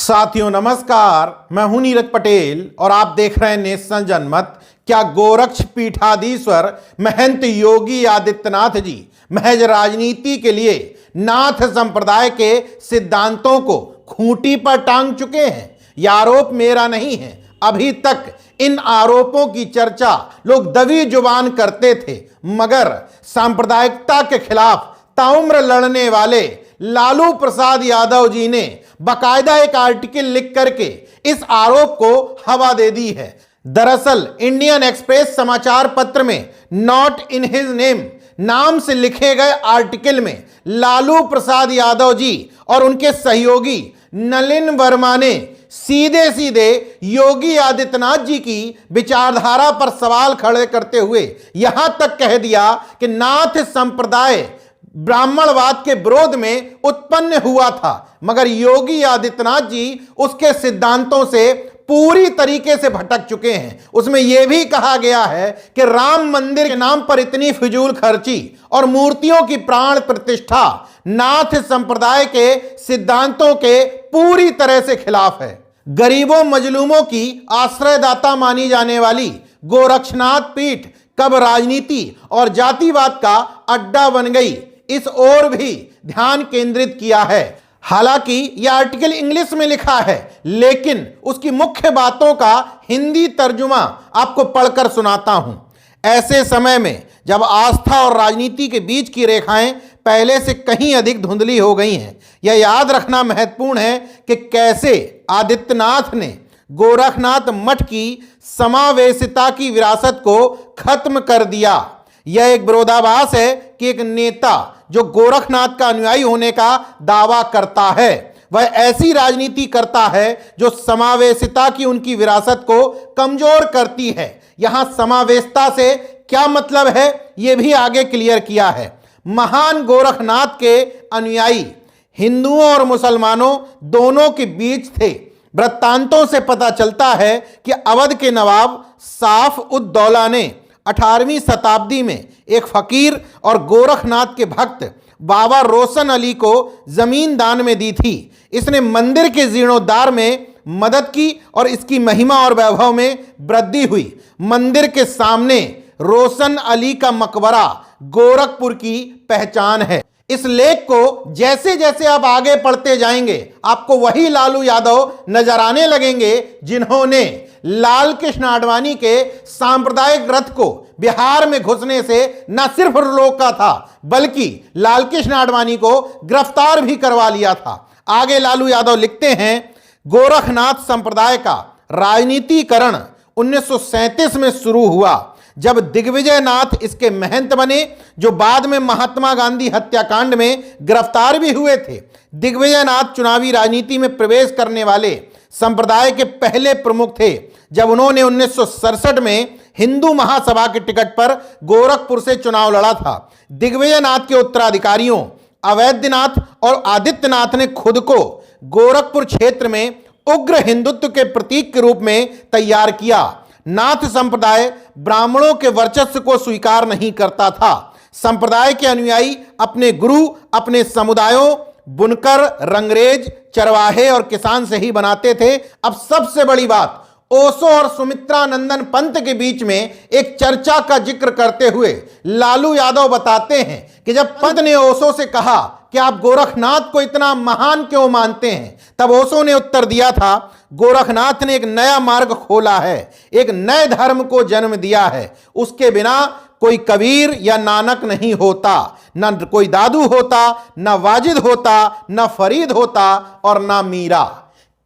साथियों नमस्कार, मैं हूं नीरज पटेल और आप देख रहे हैं नेशनल जनमत। क्या गोरक्ष पीठाधीश्वर महंत योगी आदित्यनाथ जी महज राजनीति के लिए नाथ संप्रदाय के सिद्धांतों को खूंटी पर टांग चुके हैं? यह आरोप मेरा नहीं है। अभी तक इन आरोपों की चर्चा लोग दबी जुबान करते थे, मगर सांप्रदायिकता के खिलाफ ताउम्र लड़ने वाले लालू प्रसाद यादव जी ने बाकायदा एक आर्टिकल लिख करके इस आरोप को हवा दे दी है। दरअसल इंडियन एक्सप्रेस समाचार पत्र में नॉट इन हिज नेम नाम से लिखे गए आर्टिकल में लालू प्रसाद यादव जी और उनके सहयोगी नलिन वर्मा ने सीधे सीधे योगी आदित्यनाथ जी की विचारधारा पर सवाल खड़े करते हुए यहां तक कह दिया कि नाथ संप्रदाय ब्राह्मणवाद के विरोध में उत्पन्न हुआ था, मगर योगी आदित्यनाथ जी उसके सिद्धांतों से पूरी तरीके से भटक चुके हैं। उसमें यह भी कहा गया है कि राम मंदिर के नाम पर इतनी फिजूल खर्ची और मूर्तियों की प्राण प्रतिष्ठा नाथ संप्रदाय के सिद्धांतों के पूरी तरह से खिलाफ है। गरीबों मजलूमों की आश्रयदाता मानी जाने वाली गोरक्षनाथ पीठ कब राजनीति और जातिवाद का अड्डा बन गई, इस ओर भी ध्यान केंद्रित किया है। हालांकि यह आर्टिकल इंग्लिश में लिखा है, लेकिन उसकी मुख्य बातों का हिंदी तर्जुमा आपको पढ़कर सुनाता हूं। ऐसे समय में जब आस्था और राजनीति के बीच की रेखाएं पहले से कहीं अधिक धुंधली हो गई हैं, यह याद रखना महत्वपूर्ण है कि कैसे आदित्यनाथ ने गोरखनाथ मठ की समावेशिता की विरासत को खत्म कर दिया। यह एक विरोधाभास है कि एक नेता जो गोरखनाथ का अनुयायी होने का दावा करता है वह ऐसी राजनीति करता है जो समावेशिता की उनकी विरासत को कमजोर करती है। यहां समावेशिता से क्या मतलब है, यह भी आगे क्लियर किया है। महान गोरखनाथ के अनुयायी हिंदुओं और मुसलमानों दोनों के बीच थे। वृत्तांतों से पता चलता है कि अवध के नवाब साफ उद दौला ने 18वीं शताब्दी में एक फकीर और गोरखनाथ के भक्त बाबा रोशन अली को जमीन दान में दी थी। इसने मंदिर के जीर्णोद्धार में मदद की और इसकी महिमा और वैभव में वृद्धि हुई। मंदिर के सामने रोशन अली का मकबरा गोरखपुर की पहचान है। इस लेख को जैसे जैसे आप आगे पढ़ते जाएंगे आपको वही लालू यादव नजर आने लगेंगे जिन्होंने लाल कृष्ण आडवाणी के सांप्रदायिक रथ को बिहार में घुसने से न सिर्फ रोका था बल्कि लाल कृष्ण आडवाणी को गिरफ्तार भी करवा लिया था। आगे लालू यादव लिखते हैं, गोरखनाथ संप्रदाय का राजनीतिकरण 1937 में शुरू हुआ जब दिग्विजय नाथ इसके महंत बने, जो बाद में महात्मा गांधी हत्याकांड में गिरफ्तार भी हुए थे। दिग्विजय नाथ चुनावी राजनीति में प्रवेश करने वाले संप्रदाय के पहले प्रमुख थे जब उन्होंने 1967 में हिंदू महासभा के टिकट पर गोरखपुर से चुनाव लड़ा था। दिग्विजय नाथ के उत्तराधिकारियों अवैधनाथ और आदित्यनाथ ने खुद को गोरखपुर क्षेत्र में उग्र हिंदुत्व के प्रतीक के रूप में तैयार किया। नाथ संप्रदाय ब्राह्मणों के वर्चस्व को स्वीकार नहीं करता था। संप्रदाय के अनुयायी अपने गुरु अपने समुदायों बुनकर, रंगरेज, चरवाहे और किसान से ही बनाते थे। अब सबसे बड़ी बात, ओशो और सुमित्रानंदन पंत के बीच में एक चर्चा का जिक्र करते हुए लालू यादव बताते हैं कि जब पंत ने ओशो से कहा कि आप गोरखनाथ को इतना महान क्यों मानते हैं, तब ओशो ने उत्तर दिया था, गोरखनाथ ने एक नया मार्ग खोला है, एक नए धर्म को जन्म दिया है। उसके बिना कोई कबीर या नानक नहीं होता, न कोई दादू होता, न वाजिद होता, न फरीद होता और न मीरा।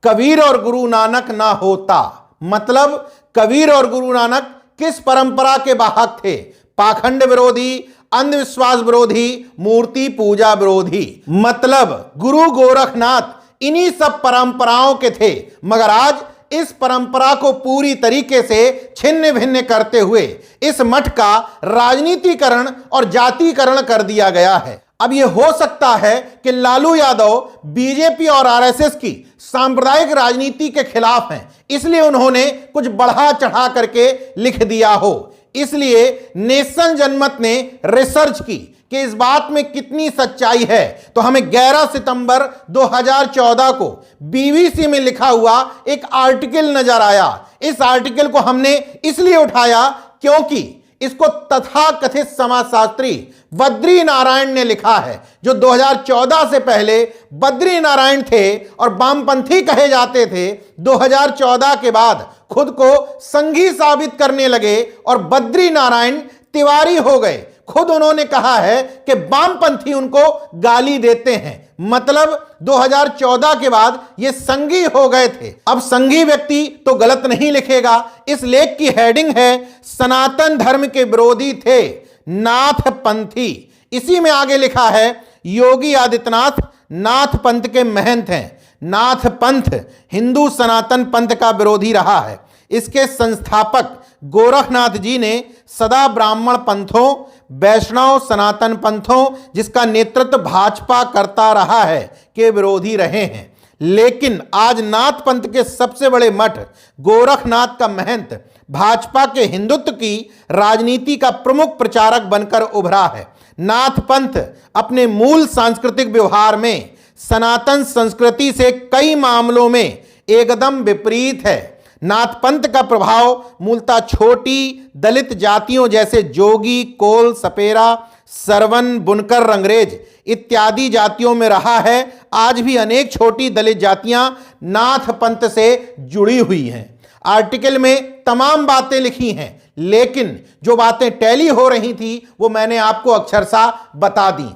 कबीर और गुरु नानक ना होता, मतलब कबीर और गुरु नानक किस परंपरा के वाहक थे? पाखंड विरोधी, अंधविश्वास विरोधी, मूर्ति पूजा विरोधी। मतलब गुरु गोरखनाथ इन्हीं सब परंपराओं के थे, मगर आज इस परंपरा को पूरी तरीके से छिन्न भिन्न करते हुए इस मठ का राजनीतिकरण और जातीकरण कर दिया गया है। अब यह हो सकता है कि लालू यादव बीजेपी और आरएसएस की सांप्रदायिक राजनीति के खिलाफ हैं, इसलिए उन्होंने कुछ बढ़ा चढ़ा करके लिख दिया हो। इसलिए नेशनल जनमत ने रिसर्च की कि इस बात में कितनी सच्चाई है तो हमें 11 सितंबर 2014 को बीबीसी में लिखा हुआ एक आर्टिकल नजर आया। इस आर्टिकल को हमने इसलिए उठाया क्योंकि इसको तथाकथित समाजशास्त्री बद्री नारायण ने लिखा है, जो 2014 से पहले बद्री नारायण थे और वामपंथी कहे जाते थे। 2014 के बाद खुद को संघी साबित करने लगे और बद्री नारायण तिवारी हो गए। खुद उन्होंने कहा है कि वामपंथी उनको गाली देते हैं, मतलब 2014 के बाद ये संघी हो गए थे। अब संघी व्यक्ति तो गलत नहीं लिखेगा। इस लेख की हेडिंग है सनातन धर्म के विरोधी थे नाथ पंथी। इसी में आगे लिखा है योगी आदित्यनाथ नाथ पंथ के महंत हैं। नाथ पंथ हिंदू सनातन पंथ का विरोधी रहा है। इसके संस्थापक गोरखनाथ जी ने सदा ब्राह्मण पंथों, वैष्णव सनातन पंथों, जिसका नेतृत्व भाजपा करता रहा है, के विरोधी रहे हैं। लेकिन आज नाथ पंथ के सबसे बड़े मठ गोरखनाथ का महंत भाजपा के हिंदुत्व की राजनीति का प्रमुख प्रचारक बनकर उभरा है। नाथ पंथ अपने मूल सांस्कृतिक व्यवहार में सनातन संस्कृति से कई मामलों में एकदम विपरीत है। नाथ पंथ का प्रभाव मूलतः छोटी दलित जातियों जैसे जोगी, कोल, सपेरा, सरवन, बुनकर, रंगरेज इत्यादि जातियों में रहा है। आज भी अनेक छोटी दलित जातियां नाथ पंथ से जुड़ी हुई हैं। आर्टिकल में तमाम बातें लिखी हैं, लेकिन जो बातें टैली हो रही थी वो मैंने आपको अक्षरशः बता दी।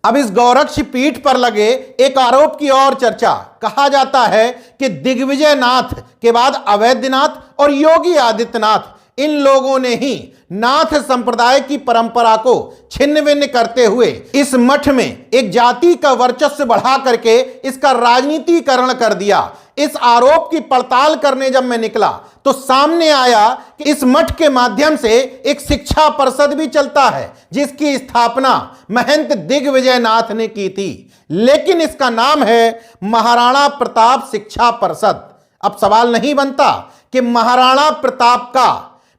अब इस गौरक्ष पीठ पर लगे एक आरोप की और चर्चा। कहा जाता है कि दिग्विजय नाथ के बाद अवैधनाथ और योगी आदित्यनाथ, इन लोगों ने ही नाथ संप्रदाय की परंपरा को छिन्न भिन्न करते हुए इस मठ में एक जाति का वर्चस्व बढ़ा करके इसका राजनीतिकरण कर दिया। इस आरोप की पड़ताल करने जब मैं निकला तो सामने आया कि इस मठ के माध्यम से एक शिक्षा परिषद भी चलता है, जिसकी स्थापना महंत दिग्विजय नाथ ने की थी, लेकिन इसका नाम है महाराणा प्रताप शिक्षा परिषद। अब सवाल नहीं बनता कि महाराणा प्रताप का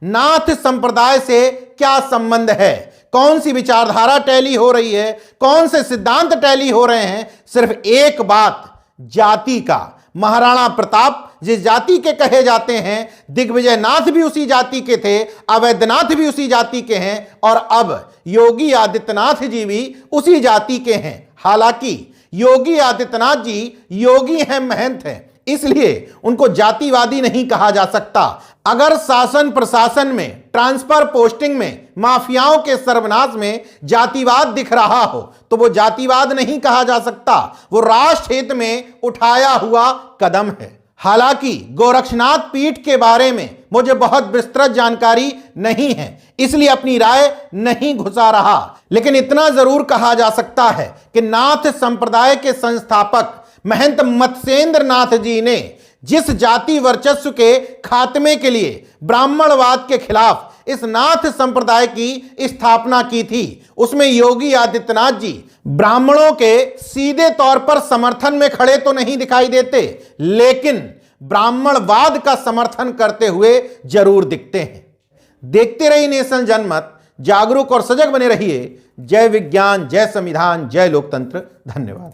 नाथ संप्रदाय से क्या संबंध है, कौन सी विचारधारा टैली हो रही है, कौन से सिद्धांत टैली हो रहे हैं। सिर्फ एक बात, जाति का। महाराणा प्रताप जिस जाति के कहे जाते हैं, दिग्विजय नाथ भी उसी जाति के थे, अवैधनाथ भी उसी जाति के हैं और अब योगी आदित्यनाथ जी भी उसी जाति के हैं। हालांकि योगी आदित्यनाथ जी योगी हैं, महंत हैं, इसलिए उनको जातिवादी नहीं कहा जा सकता। अगर शासन प्रशासन में, ट्रांसफर पोस्टिंग में, माफियाओं के सर्वनाश में जातिवाद दिख रहा हो तो वो जातिवाद नहीं कहा जा सकता, वो राष्ट्र हित में उठाया हुआ कदम है। हालांकि गोरक्षनाथ पीठ के बारे में मुझे बहुत विस्तृत जानकारी नहीं है, इसलिए अपनी राय नहीं घुसा रहा, लेकिन इतना जरूर कहा जा सकता है कि नाथ संप्रदाय के संस्थापक महंत मत्स्येंद्र नाथ जी ने जिस जाति वर्चस्व के खात्मे के लिए ब्राह्मणवाद के खिलाफ इस नाथ संप्रदाय की स्थापना की थी, उसमें योगी आदित्यनाथ जी ब्राह्मणों के सीधे तौर पर समर्थन में खड़े तो नहीं दिखाई देते, लेकिन ब्राह्मणवाद का समर्थन करते हुए जरूर दिखते हैं। देखते रहिए नेशन जनमत, जागरूक और सजग बने रहिए। जय विज्ञान, जय संविधान, जय लोकतंत्र। धन्यवाद।